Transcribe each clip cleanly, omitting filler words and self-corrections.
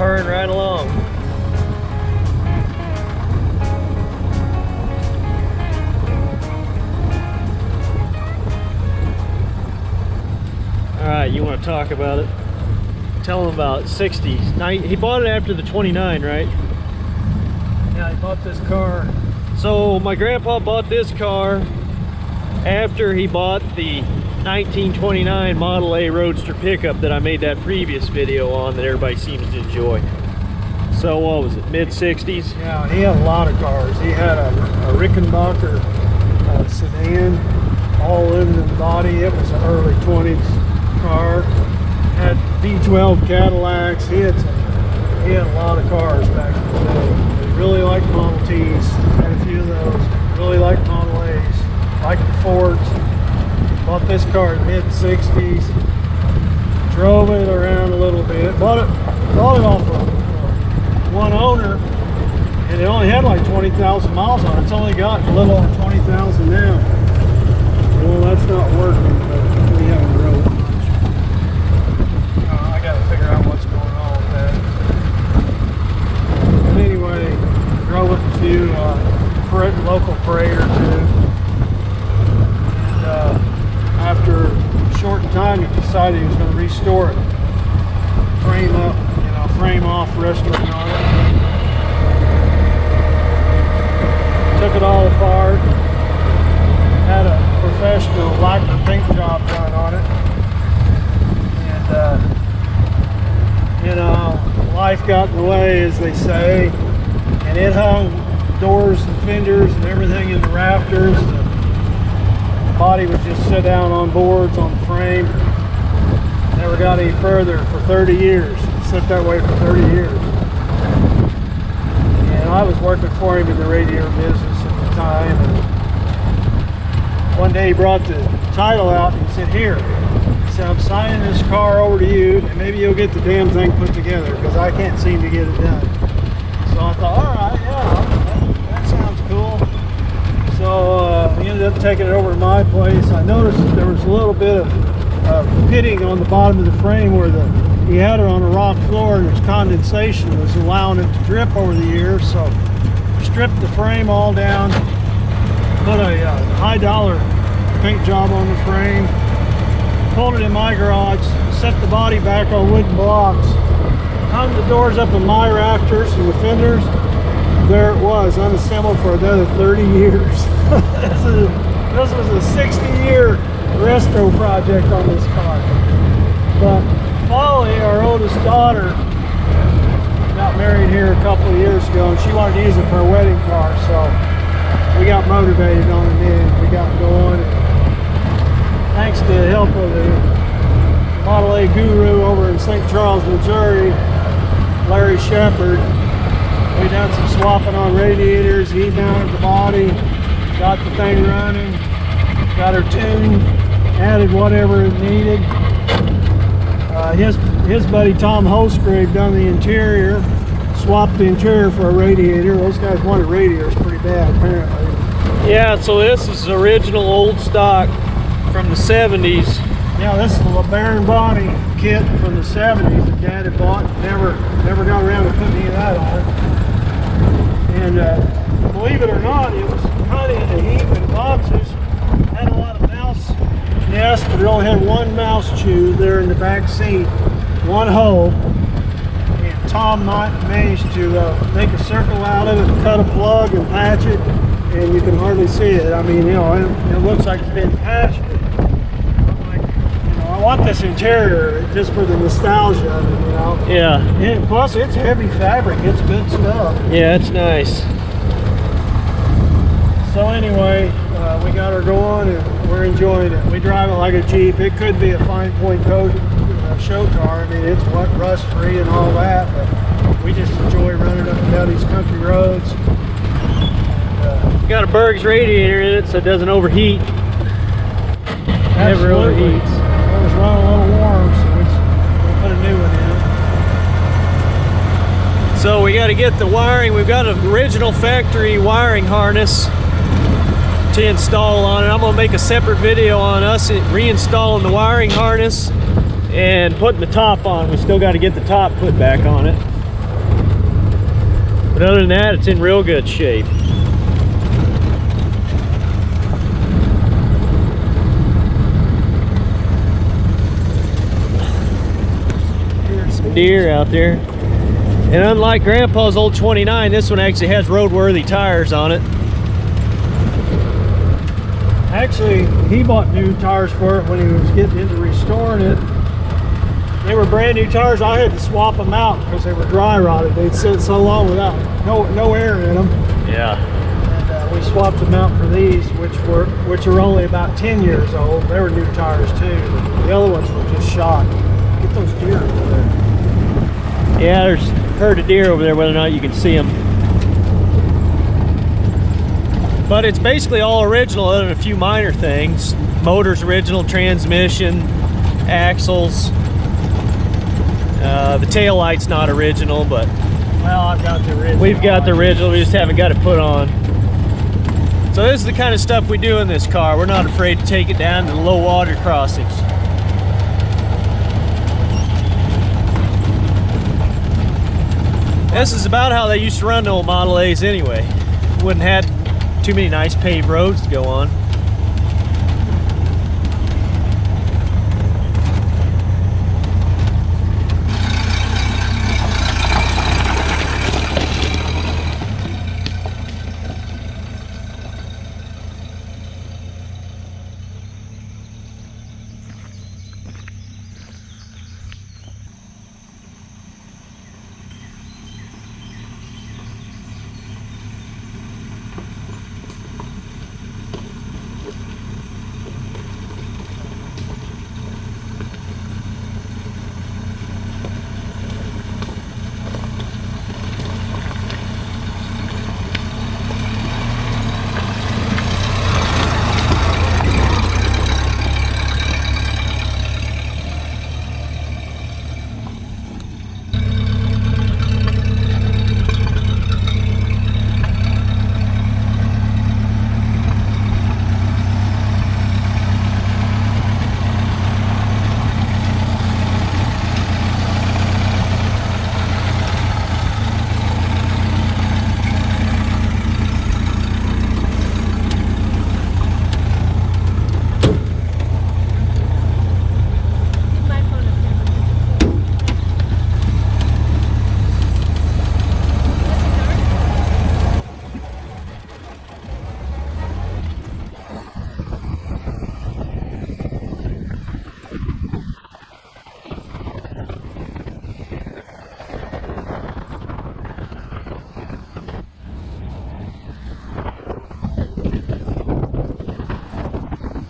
purring right along. All right, you want to talk about it? Tell him about 60s. Now, he bought it after the 29, right? Yeah, he bought this car. So my grandpa bought this car after he bought the 1929 Model A Roadster pickup that I made that previous video on that everybody seems to enjoy. So what was it, mid-60s? Yeah, he had a lot of cars. He had a Rickenbacker sedan, all aluminum body. It was an early 20s car. Had V12 Cadillacs. He had a lot of cars back in the day. He really liked Model Ts. Had a few of those. Really liked Model A's. Liked the Fords. Bought this car in the mid-60s. Drove it around a little bit. Bought it off of one owner, and it only had like 20,000 miles on it. It's only got a little over 20,000 now. Well, that's not working, but we haven't drove it much. I got to figure out what's going on with that. But anyway, drove it a few local parade or two. And after a short time, he decided he was going to restore it. Frame up, frame off, restaurant on it. Took it all apart. Had a professional lacquer paint job done on it. And, life got in the way, as they say. And it hung doors and fenders and everything in the rafters. The body would just sit down on boards on the frame. Never got any further for 30 years. Sit that way for 30 years. And I was working for him in the radiator business at the time. And one day he brought the title out and he said, "Here," he said, "I'm signing this car over to you, and maybe you'll get the damn thing put together, because I can't seem to get it done." So I thought, all right, yeah, that sounds cool. So he ended up taking it over to my place. I noticed that there was a little bit of pitting on the bottom of the frame where he had it on a rock floor, and there's condensation that was allowing it to drip over the years. So stripped the frame all down, put a high dollar paint job on the frame, pulled it in my garage, set the body back on wooden blocks, hung the doors up in my rafters and the fenders. There it was, unassembled for another 30 years. This was a 60-year resto project on this car. But Polly, our oldest daughter, got married here a couple of years ago, and she wanted to use it for a wedding car, so we got motivated on it, and we got going. Thanks to the help of the Model A guru over in St. Charles, Missouri, Larry Shepard, we done some swapping on radiators. He mounted the body, got the thing running, got her tuned, added whatever it needed. His buddy Tom Holsgrave done the interior, swapped the interior for a radiator. Those guys wanted radiators pretty bad, apparently. Yeah, so this is original old stock from the 70s. Yeah, this is a LeBaron Bonney kit from the 70s that Dad had bought. Never got around to putting any of that on it. And believe it or not, it was kind of in a heap in boxes. Had a lot of mouse nests, but it only had one mouse chew there in the back seat, one hole. And Tom managed to make a circle out of it, cut a plug and patch it, and you can hardly see it. I mean, it looks like it's been patched. I want this interior just for the nostalgia of it, Yeah. And plus, it's heavy fabric. It's good stuff. Yeah, it's nice. So anyway, we got her going, and we're enjoying it. We drive it like a Jeep. It could be a fine point show car. I mean, it's rust-free and all that, but we just enjoy running up and down these country roads. Got a Berg's radiator in it, so it doesn't overheat. Never overheats. It was running a little warm, so we'll put a new one in. So we got to get the wiring. We've got an original factory wiring harness to install on it. I'm going to make a separate video on us reinstalling the wiring harness and putting the top on. We still got to get the top put back on it. But other than that, it's in real good shape. Some deer out there. And unlike Grandpa's old 29, this one actually has roadworthy tires on it. Actually, he bought new tires for it when he was getting into restoring it. They were brand new tires. I had to swap them out because they were dry rotted. They'd sit so long without no air in them. Yeah. And we swapped them out for these, which are only about 10 years old. They were new tires too. The other ones were just shot. Get those deer over there. Yeah, there's a herd of deer over there, whether or not you can see them. But it's basically all original other than a few minor things. Motor's original, transmission, axles. The tail light's not original, but well, I've got the original. we've got the original, we just haven't got it put on. So this is the kind of stuff we do in this car. We're not afraid to take it down to the low water crossings. This is about how they used to run the old Model A's anyway. Wouldn't have had too many nice paved roads to go on.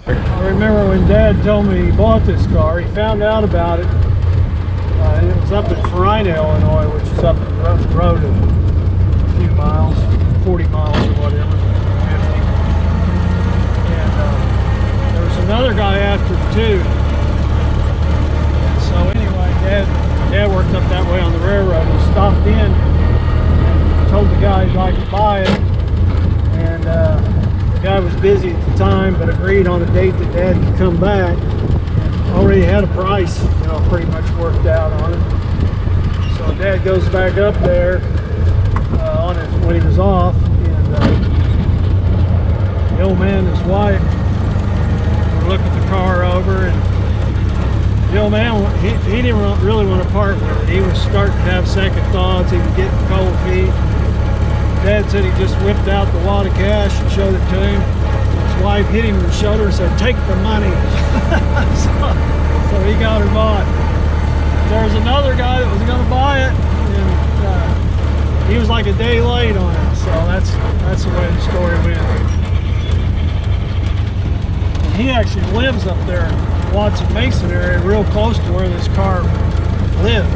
I remember when Dad told me he bought this car, he found out about it. It was up in Farina, Illinois, which is up the road a few miles, 40 miles or whatever, 50. And there was another guy after it too. And so anyway, Dad worked up that way on the railroad. He stopped in and told the guy he'd like to buy it. And the guy was busy at the time, but agreed on a date that Dad could come back. Already had a price, pretty much worked out on it. So Dad goes back up there on it when he was off, and the old man and his wife were looking the car over, and the old man, he didn't really want to part with it. He was starting to have second thoughts. He was getting cold feet. Dad said he just whipped out the wad of cash and showed it to him. His wife hit him in the shoulder and said, "Take the money." so he got her bought. There was another guy that was going to buy it, and he was like a day late on it. So that's the way the story went. And he actually lives up there in Watson Mason area, real close to where this car lived.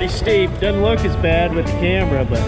pretty steep. Doesn't look as bad with the camera, but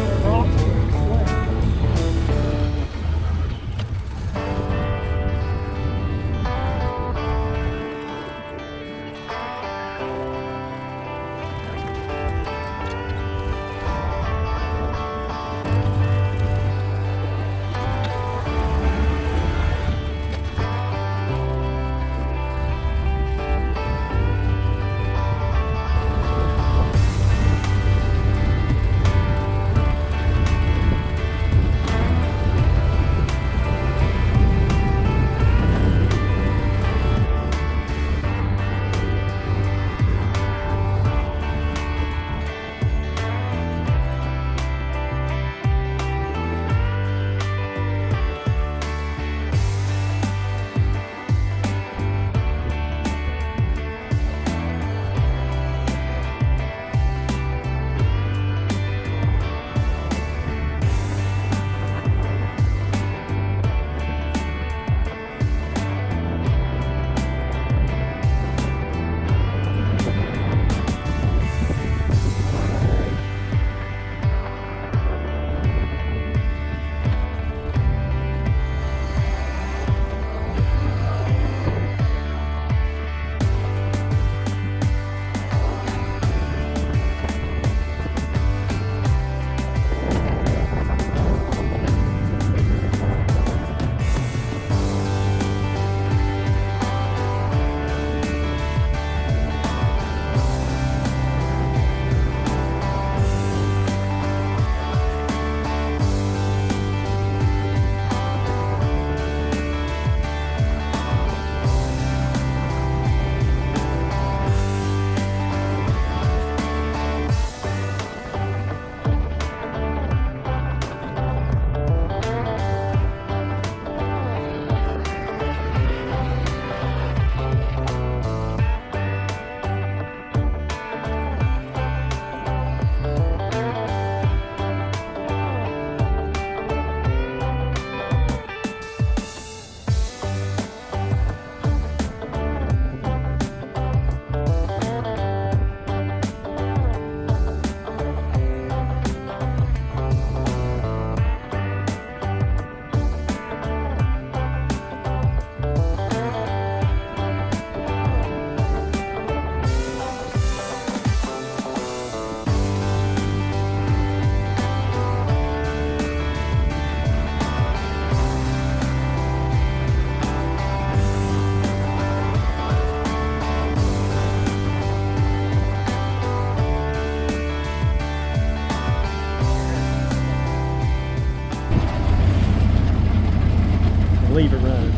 leave it running.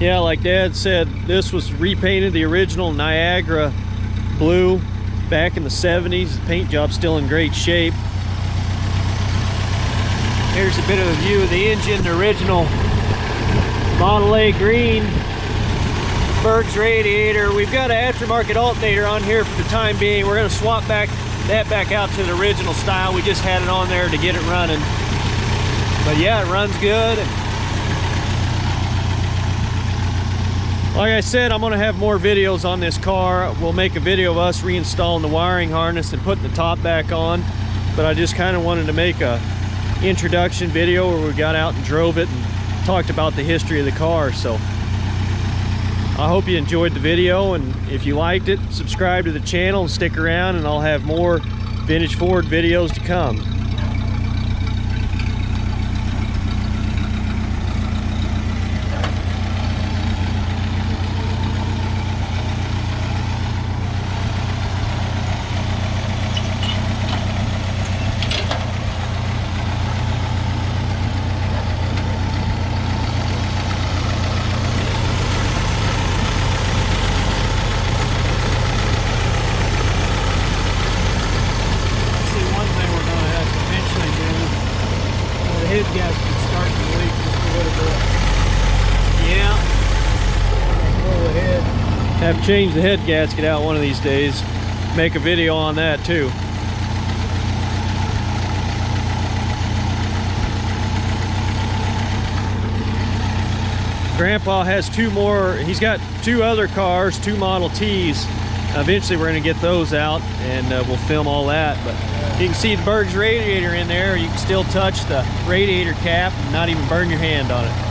Yeah, like Dad said, this was repainted the original Niagara blue back in the 70s. The paint job's still in great shape. Here's a bit of a view of the engine, the original Model A green Berg's radiator. We've got an aftermarket alternator on here for the time being. We're going to swap that back out to the original style. We just had it on there to get it running. But yeah, it runs good. Like I said, I'm going to have more videos on this car. We'll make a video of us reinstalling the wiring harness and putting the top back on. But I just kind of wanted to make a introduction video where we got out and drove it and talked about the history of the car. So I hope you enjoyed the video, and if you liked it, subscribe to the channel and stick around, and I'll have more vintage Ford videos to come. Have to change the head gasket out one of these days. Make a video on that too. Grandpa has two more, he's got two other cars, two Model Ts. Eventually we're gonna get those out and we'll film all that. But you can see the Berg's radiator in there. You can still touch the radiator cap and not even burn your hand on it.